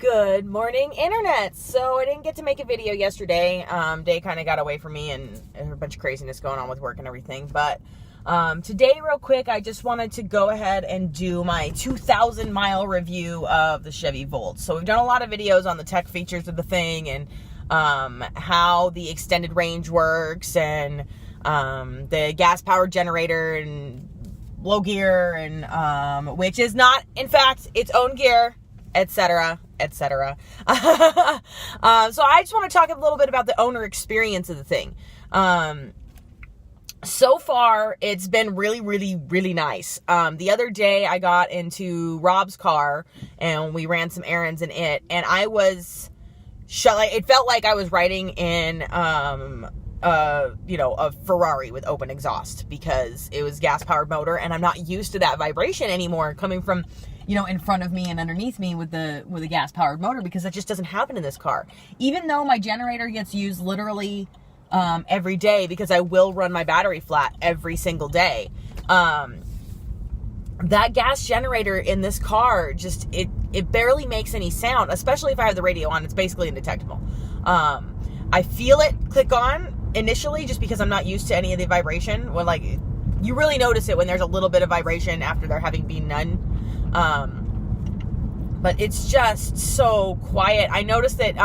Good morning, internet. So I didn't get to make a video yesterday. Day kind of got away from me and a bunch of craziness going on with work and everything. But today, real quick, I just wanted to go ahead and do my 2,000 mile review of the Chevy Volt. So we've done a lot of videos on the tech features of the thing and how the extended range works and the gas powered generator and low gear and which is not, in fact, its own gear, etc., etc. So I just want to talk a little bit about the owner experience of the thing. So far, it's been really, really, really nice. The other day, I got into Rob's car, and we ran some errands in it, and I was it felt like I was riding in, a Ferrari with open exhaust, because it was gas-powered motor, and I'm not used to that vibration anymore coming from, in front of me and underneath me with a gas-powered motor, because that just doesn't happen in this car. Even though my generator gets used literally every day, because I will run my battery flat every single day. That gas generator in this car, just, it barely makes any sound, especially if I have the radio on. It's basically indetectable. I feel it click on initially just because I'm not used to any of the vibration. When, like, you really notice it when there's a little bit of vibration after there having been none. But it's just so quiet. I noticed that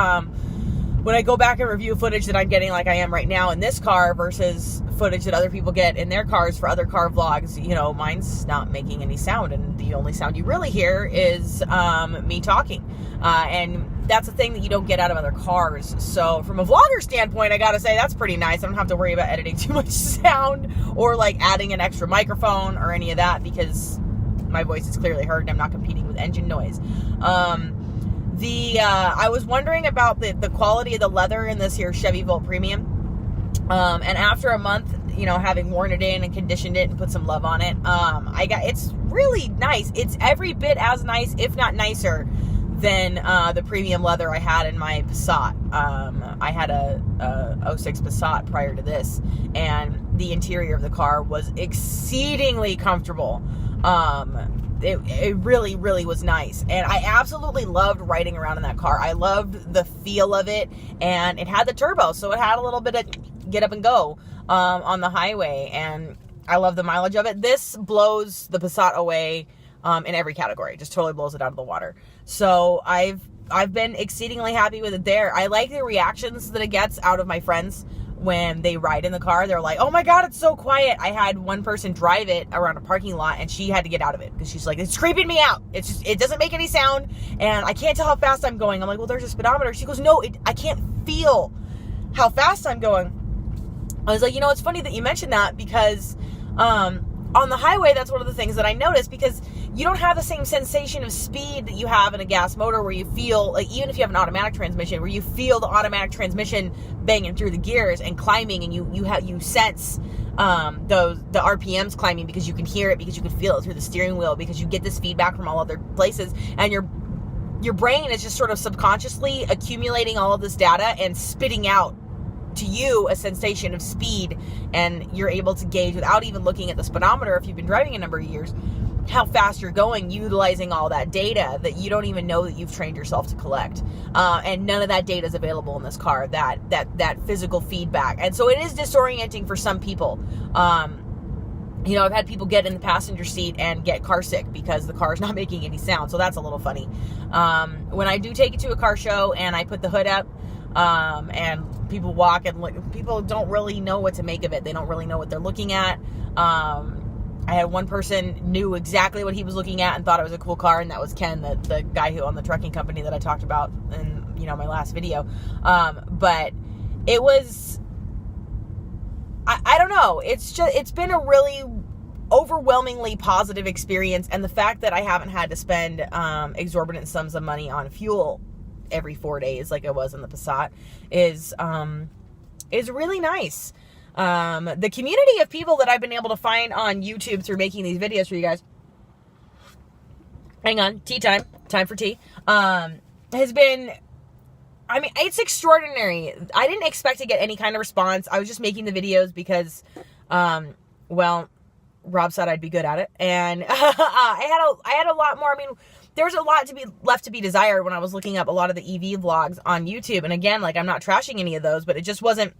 when I go back and review footage that I'm getting like I am right now in this car versus footage that other people get in their cars for other car vlogs, mine's not making any sound, and the only sound you really hear is me talking. And that's a thing that you don't get out of other cars. So from a vlogger standpoint, I gotta say that's pretty nice. I don't have to worry about editing too much sound or like adding an extra microphone or any of that, because my voice is clearly heard and I'm not competing with engine noise. I was wondering about the quality of the leather in this here Chevy Volt Premium. And after a month, having worn it in and conditioned it and put some love on it, it's really nice. It's every bit as nice, if not nicer, than the premium leather I had in my Passat. I had a 06 Passat prior to this, and the interior of the car was exceedingly comfortable. It really, really was nice. And I absolutely loved riding around in that car. I loved the feel of it, and it had the turbo, so it had a little bit of get up and go on the highway, and I love the mileage of it. This blows the Passat away in every category. Just totally blows it out of the water. So I've been exceedingly happy with it there. I like the reactions that it gets out of my friends when they ride in the car. They're like, oh my God, it's so quiet. I had one person drive it around a parking lot, and she had to get out of it because she's like, it's creeping me out. It doesn't make any sound, and I can't tell how fast I'm going. I'm like, well, there's a speedometer. She goes, no, I can't feel how fast I'm going. I was like, it's funny that you mentioned that, because on the highway, that's one of the things that I noticed, because you don't have the same sensation of speed that you have in a gas motor, where you feel, like, even if you have an automatic transmission, where you feel the automatic transmission banging through the gears and climbing, and you sense the RPMs climbing, because you can hear it, because you can feel it through the steering wheel, because you get this feedback from all other places, and your brain is just sort of subconsciously accumulating all of this data and spitting out to you a sensation of speed, and you're able to gauge, without even looking at the speedometer, if you've been driving a number of years, how fast you're going, utilizing all that data that you don't even know that you've trained yourself to collect. And none of that data is available in this car, that physical feedback. And so it is disorienting for some people. I've had people get in the passenger seat and get car sick because the car is not making any sound. So that's a little funny. When I do take it to a car show and I put the hood up, and people walk and look, people don't really know what to make of it. They don't really know what they're looking at. I had one person knew exactly what he was looking at and thought it was a cool car, and that was Ken, the guy who owned the trucking company that I talked about in my last video. But it was, I don't know, it's been a really overwhelmingly positive experience, and the fact that I haven't had to spend exorbitant sums of money on fuel every 4 days like I was in the Passat is really nice. The community of people that I've been able to find on YouTube through making these videos for you guys, hang on, time for tea, has been, it's extraordinary. I didn't expect to get any kind of response. I was just making the videos because, Rob said I'd be good at it, and I had a lot more. there's a lot to be left to be desired when I was looking up a lot of the EV vlogs on YouTube. And again, like, I'm not trashing any of those, but it just wasn't,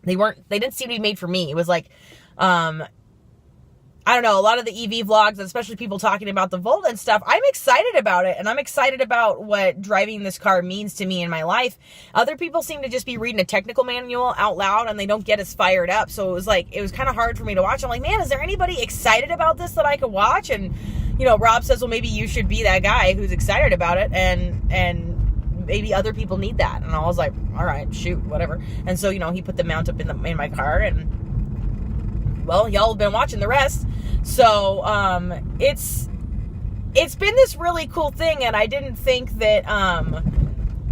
they didn't seem to be made for me. It was like, I don't know, a lot of the EV vlogs, especially people talking about the Volt and stuff, I'm excited about it, and I'm excited about what driving this car means to me in my life. Other people seem to just be reading a technical manual out loud, and they don't get as fired up, so it was kind of hard for me to watch. I'm like, man, is there anybody excited about this that I could watch? And, you know, Rob says, well, maybe you should be that guy who's excited about it, and maybe other people need that. And I was like, all right, shoot, whatever. And so, you know, he put the mount up in my car, and, well, y'all have been watching the rest. So, it's been this really cool thing, and I didn't think that,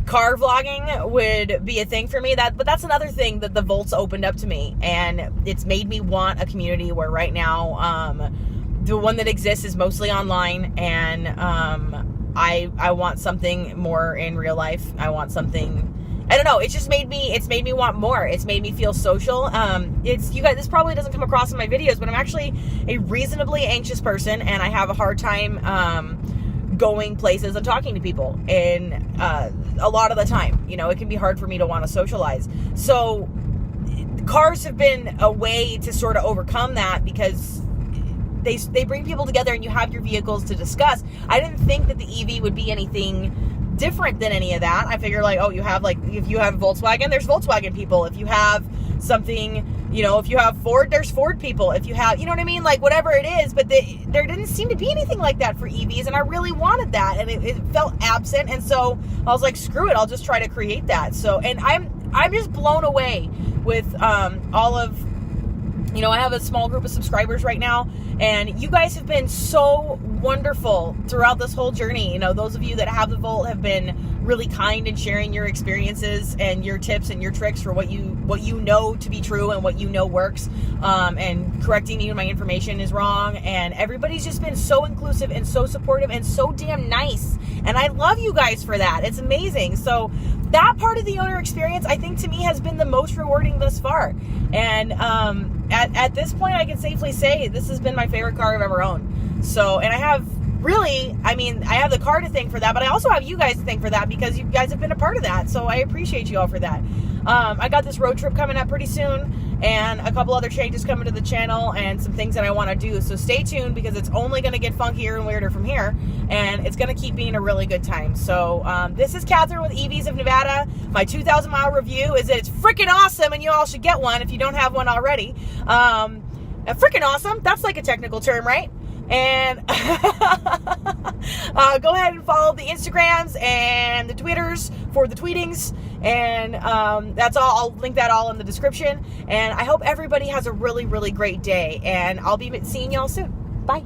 car vlogging would be a thing for me. But that's another thing that the Volt's opened up to me, and it's made me want a community where right now, the one that exists is mostly online, and, I want something more in real life. I want something, I don't know, it's made me want more. It's made me feel social. You guys, this probably doesn't come across in my videos, but I'm actually a reasonably anxious person, and I have a hard time, going places and talking to people. And, a lot of the time, you know, it can be hard for me to want to socialize. So cars have been a way to sort of overcome that, because they bring people together, and you have your vehicles to discuss. I didn't think that the EV would be anything different than any of that. I figure, like, oh, you have, like, if you have Volkswagen, there's Volkswagen people. If you have something, you know, if you have Ford, there's Ford people. If you have, you know what I mean? Like, whatever it is, but there didn't seem to be anything like that for EVs, and I really wanted that, and it felt absent, and so I was like, screw it, I'll just try to create that. So, and I'm just blown away with, all of, you know, I have a small group of subscribers right now, and you guys have been so wonderful throughout this whole journey. You know, those of you that have the Volt have been really kind in sharing your experiences and your tips and your tricks for what you know to be true and what you know works, and correcting me when my information is wrong. And everybody's just been so inclusive and so supportive and so damn nice, and I love you guys for that. It's amazing. So that part of the owner experience, I think, to me, has been the most rewarding thus far. And at this point, I can safely say this has been my favorite car I've ever owned. So, and I have really, I mean, I have the car to thank for that, but I also have you guys to thank for that, because you guys have been a part of that. So I appreciate you all for that. I got this road trip coming up pretty soon, and a couple other changes coming to the channel, and some things that I want to do. So stay tuned, because it's only going to get funkier and weirder from here, and it's going to keep being a really good time. So this is Catherine with EVs of Nevada. My 2,000 mile review is that it's freaking awesome, and you all should get one if you don't have one already. Freaking awesome. That's like a technical term, right? And go ahead and follow the Instagrams and the Twitters for the tweetings, and that's all. I'll link that all in the description, and I hope everybody has a really, really great day, and I'll be seeing y'all soon. Bye.